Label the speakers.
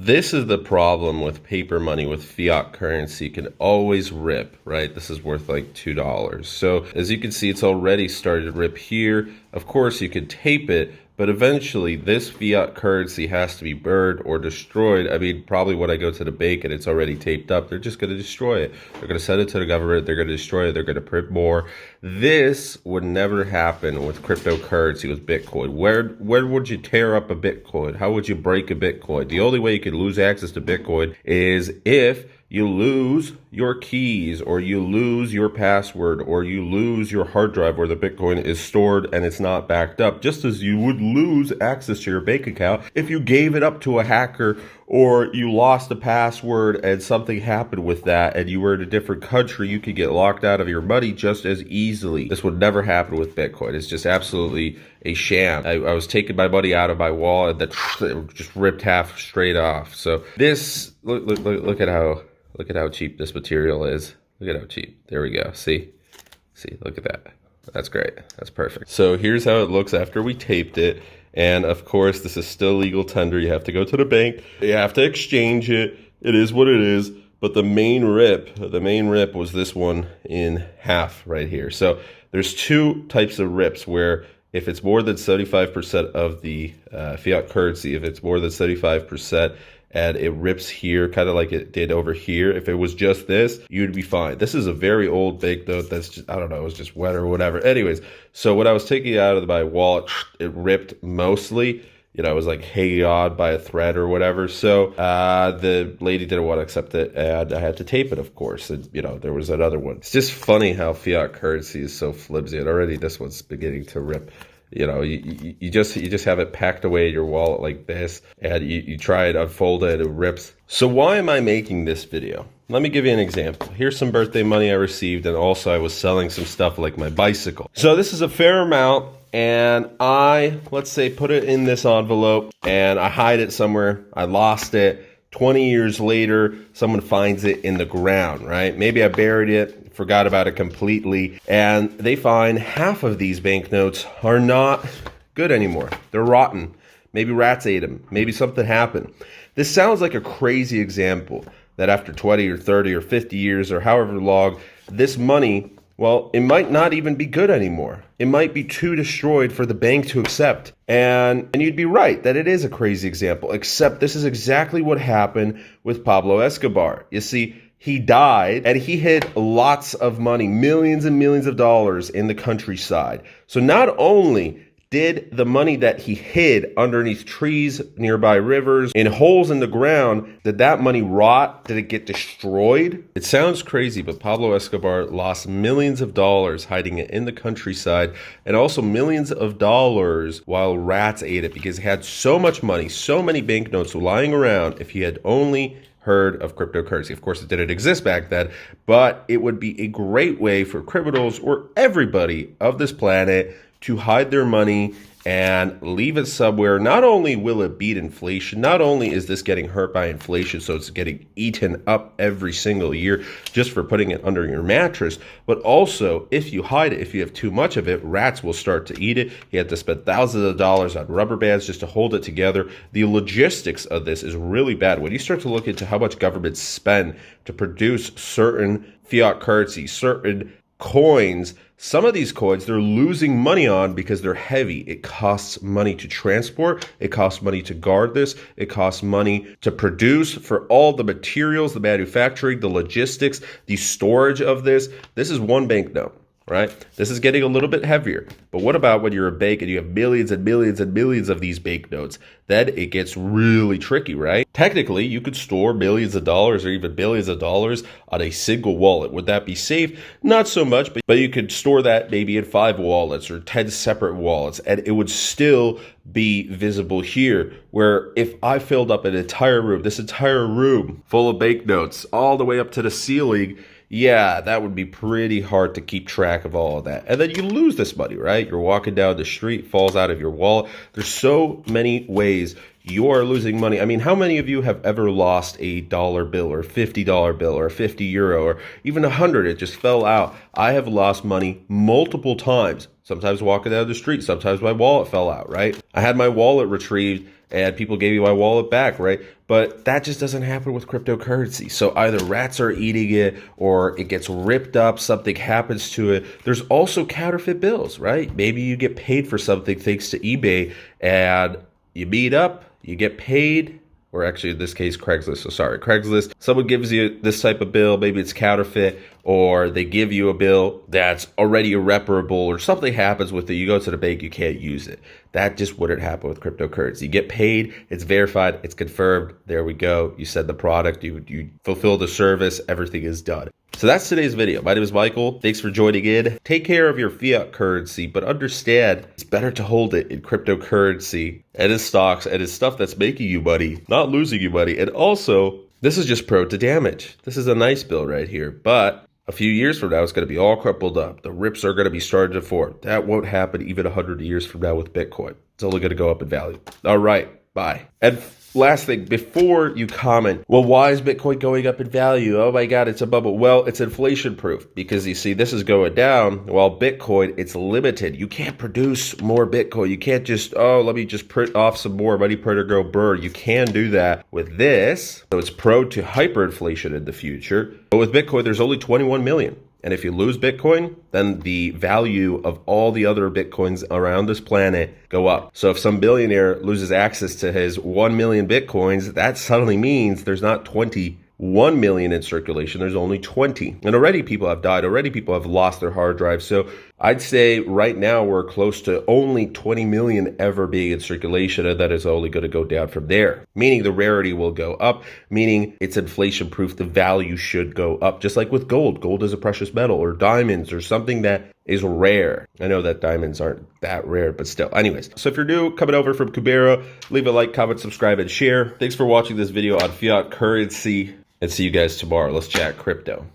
Speaker 1: this is the problem with paper money, with fiat currency. It can always rip, right? This is worth like $2. So as you can see, it's already started to rip here. Of course, you could tape it, but eventually this fiat currency has to be burned or destroyed. I mean, probably when I go to the bank and it's already taped up, they're just going to destroy it. They're going to send it to the government. They're going to destroy it. They're going to print more. This would never happen with cryptocurrency, with Bitcoin. Where would you tear up a Bitcoin? How would you break a Bitcoin? The only way you could lose access to Bitcoin is if you lose your keys, or you lose your password, or you lose your hard drive where the Bitcoin is stored and it's not backed up, just as you would lose access to your bank account if you gave it up to a hacker, or you lost a password and something happened with that and you were in a different country. You could get locked out of your money just as easily. This would never happen with Bitcoin. It's just absolutely a sham. I was taking my money out of my wallet and then just ripped half straight off. So this, look at how cheap this material is. Look at how cheap. There we go. See, look at that. That's great. That's perfect. So here's how it looks after we taped it. And of course, this is still legal tender. You have to go to the bank. You have to exchange it. It is what it is. But the main rip was this one in half right here. So there's two types of rips, where if it's more than 75% of the fiat currency, if it's more than 75%, and it rips here, kind of like it did over here, if it was just this, you'd be fine. This is a very old banknote that's just, I don't know, it was just wet or whatever. Anyways, so when I was taking it out of my wallet, it ripped mostly. You know, it was like hanging on by a thread or whatever. So the lady didn't want to accept it, and I had to tape it, of course. And, you know, there was another one. It's just funny how fiat currency is so flimsy, and already this one's beginning to rip. You know, you just have it packed away in your wallet like this, and you try and unfold it, and it rips. So why am I making this video? Let me give you an example. Here's some birthday money I received, and also I was selling some stuff like my bicycle. So this is a fair amount, and I, let's say, put it in this envelope, and I hide it somewhere. I lost it. 20 years later, someone finds it in the ground, right? Maybe I buried it, forgot about it completely, and they find half of these banknotes are not good anymore. They're rotten. Maybe rats ate them. Maybe something happened. This sounds like a crazy example, that after 20 or 30 or 50 years or however long, this money, well, it might not even be good anymore. It might be too destroyed for the bank to accept. And you'd be right that it is a crazy example, except this is exactly what happened with Pablo Escobar. You see, he died and he hid lots of money, millions and millions of dollars in the countryside. So not only did the money that he hid underneath trees, nearby rivers, in holes in the ground, did that money rot? Did it get destroyed? It sounds crazy, but Pablo Escobar lost millions of dollars hiding it in the countryside, and also millions of dollars while rats ate it, because he had so much money, so many banknotes lying around. If he had only heard of cryptocurrency. Of course, it didn't exist back then, but it would be a great way for criminals or everybody of this planet to hide their money and leave it somewhere. Not only will it beat inflation, not only is this getting hurt by inflation, so it's getting eaten up every single year just for putting it under your mattress, but also if you hide it, if you have too much of it, rats will start to eat it. You have to spend thousands of dollars on rubber bands just to hold it together. The logistics of this is really bad. When you start to look into how much governments spend to produce certain fiat currency, certain coins, some of these coins they're losing money on because they're heavy. It costs money to transport. It costs money to guard this. It costs money to produce, for all the materials, the manufacturing, the logistics, the storage of this. This is one banknote, right? This is getting a little bit heavier. But what about when you're a bank and you have millions and millions and millions of these banknotes? Then it gets really tricky, right? Technically, you could store millions of dollars or even billions of dollars on a single wallet. Would that be safe? Not so much, but you could store that maybe in 5 wallets or 10 separate wallets, and it would still be visible here, where if I filled up an entire room, this entire room full of banknotes all the way up to the ceiling, yeah, that would be pretty hard to keep track of all of that. And then you lose this money, right? You're walking down the street, falls out of your wallet. There's so many ways you are losing money. I mean, how many of you have ever lost a dollar bill or $50 bill or 50 euro or even 100? It just fell out. I have lost money multiple times. Sometimes walking down the street, sometimes my wallet fell out, right? I had my wallet retrieved and people gave you my wallet back, right? But that just doesn't happen with cryptocurrency. So either rats are eating it or it gets ripped up, something happens to it. There's also counterfeit bills, right? Maybe you get paid for something thanks to eBay and you meet up, you get paid, or actually in this case, Craigslist. So sorry, Craigslist. Someone gives you this type of bill, maybe it's counterfeit, or they give you a bill that's already irreparable, or something happens with it. You go to the bank, you can't use it. That just wouldn't happen with cryptocurrency. You get paid, it's verified, it's confirmed. There we go. You send the product, you fulfill the service, everything is done. So that's today's video. My name is Michael. Thanks for joining in. Take care of your fiat currency, but understand it's better to hold it in cryptocurrency and in stocks and in stuff that's making you money, not losing you money. And also, this is just prone to damage. This is a nice bill right here, but a few years from now, it's going to be all crumpled up. The rips are going to be starting to form. That won't happen even 100 years from now with Bitcoin. It's only going to go up in value. All right, bye. And last thing, before you comment, well, why is Bitcoin going up in value? Oh my God, it's a bubble. Well, it's inflation proof because you see, this is going down while Bitcoin, it's limited. You can't produce more Bitcoin. You can't just, let me just print off some more money printer go burr. You can do that with this. So it's prone to hyperinflation in the future. But with Bitcoin, there's only 21 million. And if you lose Bitcoin, then the value of all the other Bitcoins around this planet go up. So if some billionaire loses access to his 1 million Bitcoins, that suddenly means there's not 21 million in circulation, there's only 20. And already people have died, already people have lost their hard drive. So I'd say right now we're close to only 20 million ever being in circulation, and that is only going to go down from there. Meaning the rarity will go up, meaning it's inflation proof, the value should go up. Just like with gold. Gold is a precious metal, or diamonds, or something that is rare. I know that diamonds aren't that rare, but still. Anyways, so if you're new, coming over from Kubera, leave a like, comment, subscribe, and share. Thanks for watching this video on fiat currency, and see you guys tomorrow. Let's chat crypto.